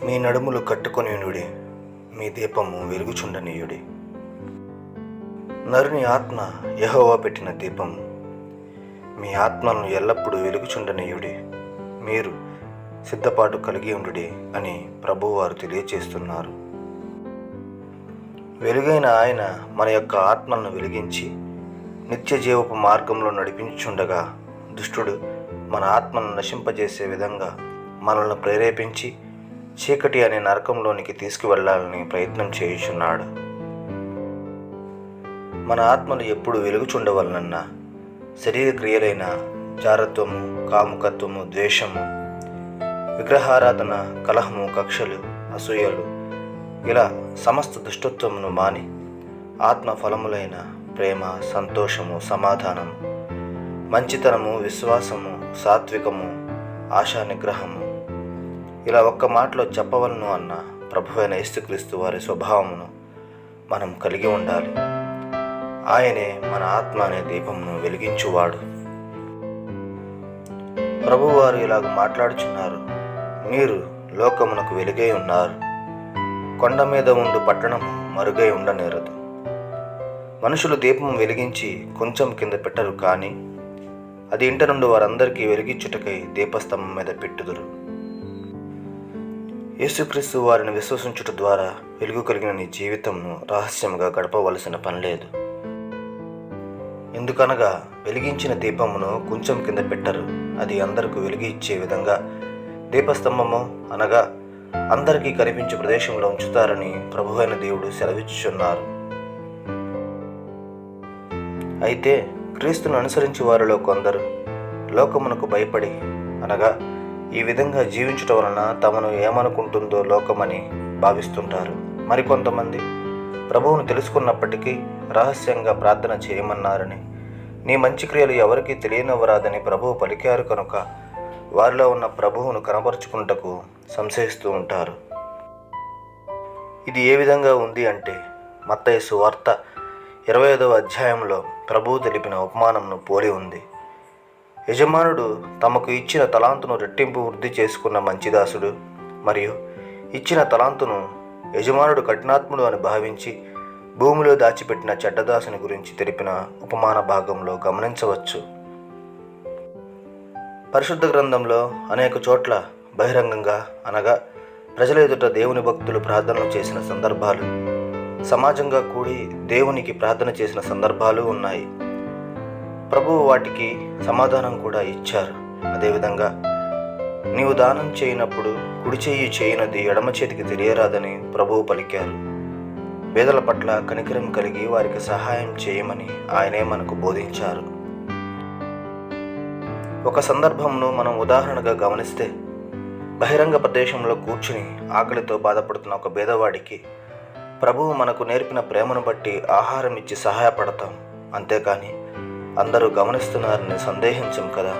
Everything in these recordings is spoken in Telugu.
మీ నడుములు కట్టుకొనియుడి, మీ దీపము వెలుగుచుండనీయుడి. నరుని ఆత్మ యెహోవా పెట్టిన దీపము, మీ ఆత్మలను ఎల్లప్పుడూ వెలుగుచుండనీయుడి. మీరు సిద్ధపాటు కలిగి ఉండుడి అని ప్రభువారు తెలియచేస్తున్నారు. వెలుగైన ఆయన మన యొక్క ఆత్మలను వెలిగించి నిత్య జీవపు మార్గంలో నడిపించుండగా, దుష్టుడు మన ఆత్మను నశింపజేసే విధంగా మనల్ని ప్రేరేపించి చీకటి అనే నరకంలోనికి తీసుకువెళ్లాలని ప్రయత్నం చేయుచున్నాడు. మన ఆత్మలు ఎప్పుడు వెలుగుచుండవలనన్నా శరీర క్రియలైన జారత్వము, కాముకత్వము, ద్వేషము, విగ్రహారాధన, కలహము, కక్షలు, అసూయలు, ఇలా సమస్త దుష్టత్వమును మాని ఆత్మ ఫలములైన ప్రేమ, సంతోషము, సమాధానము, మంచితనము, విశ్వాసము, సాత్వికము, ఆశా నిగ్రహము, ఇలా ఒక్క మాటలో చెప్పవలను అన్న ప్రభువైన యేసుక్రీస్తు వారి స్వభావమును మనం కలిగి ఉండాలి. ఆయనే మన ఆత్మ అనే దీపమును వెలిగించువాడు. ప్రభువారు ఇలాగ మాట్లాడుచున్నారు. మీరు లోకమునకు వెలుగై ఉన్నారు. కొండ మీద ఉండు పట్టణము మరుగై ఉండనేరదు. మనుషులు దీపం వెలిగించి కొంచెం కింద పెట్టరు, కానీ అది ఇంట నుండి వారందరికీ వెలిగించుటకై దీపస్తంభం మీద పెట్టుదురు. యేసుక్రీస్తు వారిని విశ్వసించుట ద్వారా వెలుగు కలిగిన నీ జీవితంను రహస్యముగా గడపవలసిన పని లేదు. ఎందుకనగా వెలిగించిన దీపమును కొంచెం కింద పెట్టరు, అది అందరికీ వెలుగు ఇచ్చే విధంగా దీపస్తంభము అనగా అందరికీ కనిపించే ప్రదేశంలో ఉంచుతారని ప్రభువైన దేవుడు సెలవిచ్చుచున్నారు. అయితే క్రీస్తును అనుసరించి వారిలో కొందరు లోకమునకు భయపడి, అనగా ఈ విధంగా జీవించటం వలన తమను ఏమనుకుంటుందో లోకమని భావిస్తుంటారు. మరికొంతమంది ప్రభువును తెలుసుకున్నప్పటికీ రహస్యంగా ప్రార్థన చేయమన్నారని, నీ మంచి క్రియలు ఎవరికీ తెలియనివ్వరాదని ప్రభువు పలికారు కనుక వారిలో ఉన్న ప్రభువును కనబరుచుకుంటకు సంశయిస్తూ ఉంటారు. ఇది ఏ విధంగా ఉంది అంటే, మత్తయి సువార్త 25వ అధ్యాయంలో ప్రభువు తెలిపిన ఉపమానంను పోలి ఉంది. యజమానుడు తమకు ఇచ్చిన తలాంతును రెట్టింపు వృద్ధి చేసుకున్న మంచిదాసుడు మరియు ఇచ్చిన తలాంతును యజమానుడు కఠినాత్ముడు అని భావించి భూమిలో దాచిపెట్టిన చెడ్డదాసుని గురించి తెలిపిన ఉపమాన భాగంలో గమనించవచ్చు. పరిశుద్ధ గ్రంథంలో అనేక చోట్ల బహిరంగంగా, అనగా ప్రజల ఎదుట దేవుని భక్తులు ప్రార్థనలు చేసిన సందర్భాలు, సమాజంగా కూడి దేవునికి ప్రార్థన చేసిన సందర్భాలు ఉన్నాయి. ప్రభువు వాటికి సమాధానం కూడా ఇచ్చారు. అదేవిధంగా నీవు దానం చేయనప్పుడు కుడి చెయ్యి చేయనది ఎడమ చేతికి తెలియరాదని ప్రభువు పలికారు. పేదల పట్ల కనికరం కలిగి వారికి సహాయం చేయమని ఆయనే మనకు బోధించారు. ఒక సందర్భంను మనం ఉదాహరణగా గమనిస్తే, బహిరంగ ప్రదేశంలో కూర్చుని ఆకలితో బాధపడుతున్న ఒక పేదవాడికి ప్రభువు మనకు నేర్పిన ప్రేమను బట్టి ఆహారం ఇచ్చి సహాయపడతాం. అంతేకాని అందరూ గమనిస్తున్నారని సందేహించం కదా.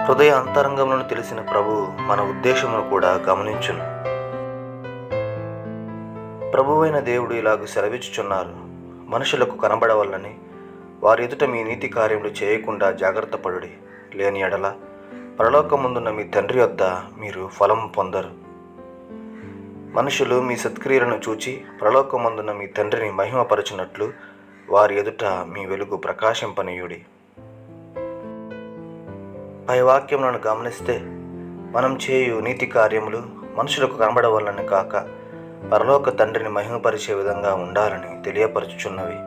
హృదయ అంతరంగములను తెలిసిన ప్రభువు మన ఉద్దేశమును కూడా గమనించును. ప్రభువైన దేవుడు ఇలాగ సెలవిచ్చుచున్నారు. మనుషులకు కనబడవల్లని వారి ఎదుట మీ నీతి కార్యములు చేయకుండా జాగ్రత్త పడుడి, లేని ఎడల పరలోకముందున్న మీ తండ్రి వద్ద మీరు ఫలం పొందరు. మనుషులు మీ సత్క్రియలను చూచి పరలోకమందున్న మీ తండ్రిని మహిమపరచునట్లు వారి ఎదుట మీ వెలుగు ప్రకాశింపనీయుడి. పై వాక్యములను గమనిస్తే, మనం చేయు నీతి కార్యములు మనుషులకు కనబడవలని కాక పరలోక తండ్రిని మహిమపరిచే విధంగా ఉండాలని తెలియపరచుచున్నవి.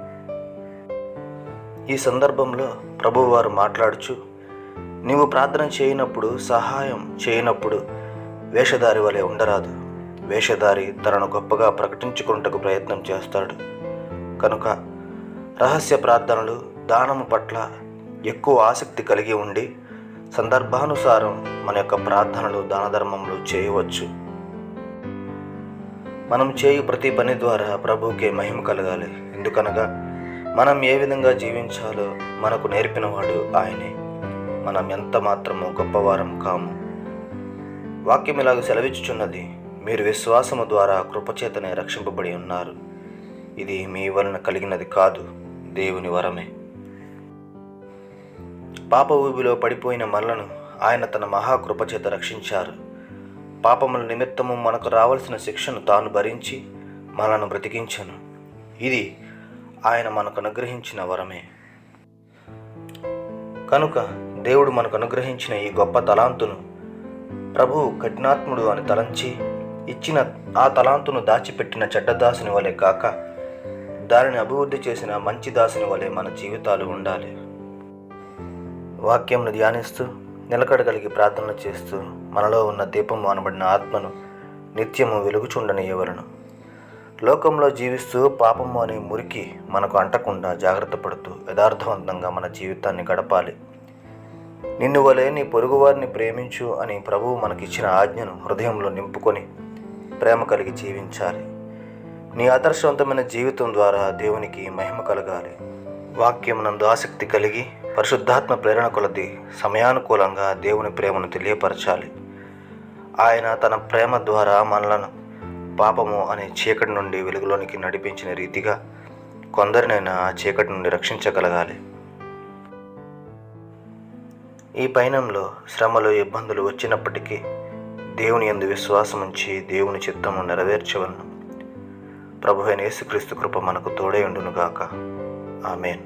ఈ సందర్భంలో ప్రభువారు మాట్లాడుచు, నీవు ప్రార్థన చేయనప్పుడు, సహాయం చేయనప్పుడు వేషధారి వలె ఉండరాదు. వేషధారి తనను గొప్పగా ప్రకటించుకున్నటకు ప్రయత్నం చేస్తాడు. కనుక రహస్య ప్రార్థనలు, దానము పట్ల ఎక్కువ ఆసక్తి కలిగి ఉండి సందర్భానుసారం మన యొక్క ప్రార్థనలు, దానధర్మములు చేయవచ్చు. మనం చేయు ప్రతి పని ద్వారా ప్రభువుకే మహిమ కలగాలి. ఎందుకనగా మనం ఏ విధంగా జీవించాలో మనకు నేర్పినవాడు ఆయనే. మనం ఎంత మాత్రము గొప్పవారం కాము. వాక్యం ఇలాగ సెలవిచ్చుచున్నది, మీరు విశ్వాసము ద్వారా కృపచేతనే రక్షింపబడి ఉన్నారు. ఇది మీ వలన కలిగినది కాదు, దేవుని వరమే. పాప ఊబిలో పడిపోయిన మనలను ఆయన తన మహాకృపచేత రక్షించారు. పాపముల నిమిత్తము మనకు రావలసిన శిక్షను తాను భరించి మనను బ్రతికించెను. ఇది ఆయన మనకు అనుగ్రహించిన వరమే. కనుక దేవుడు మనకు అనుగ్రహించిన ఈ గొప్ప తలాంతును ప్రభువు కఠినాత్ముడు అని తలంచి ఇచ్చిన ఆ తలాంతును దాచిపెట్టిన చెడ్డదాసుని వలె కాక దానిని అభివృద్ధి చేసిన మంచి దాసుని వలె మన జీవితాలు ఉండాలి. వాక్యంను ధ్యానిస్తూ నిలకడగలిగి ప్రార్థన చేస్తూ మనలో ఉన్న దీపం అనబడిన ఆత్మను నిత్యము వెలుగుచుండనివ్వలను. లోకంలో జీవిస్తూ పాపము అనే మురికి మనకు అంటకుండా జాగ్రత్త పడుతూ యథార్థవంతంగా మన జీవితాన్ని గడపాలి. నిన్ను వలె నీ పొరుగువారిని ప్రేమించు అని ప్రభువు మనకిచ్చిన ఆజ్ఞను హృదయంలో నింపుకొని ప్రేమ కలిగి జీవించాలి. నీ ఆదర్శవంతమైన జీవితం ద్వారా దేవునికి మహిమ కలగాలి. వాక్యమునందు ఆసక్తి కలిగి పరిశుద్ధాత్మ ప్రేరణ కొలది సమయానుకూలంగా దేవుని ప్రేమను తెలియపరచాలి. ఆయన తన ప్రేమ ద్వారా మనలను పాపము అనే చీకటి నుండి వెలుగులోనికి నడిపించిన రీతిగా కొందరినైనా ఆ చీకటి నుండి రక్షించగలగాలి. ఈ పయనంలో శ్రమలు ఇబ్బందులు వచ్చినప్పటికీ దేవుని యందు విశ్వాసం ఉంచి దేవుని చిత్తము నెరవేర్చవలను. ప్రభువైన యేసుక్రీస్తు కృప మనకు తోడై ఉండునుగాక. ఆమేన్.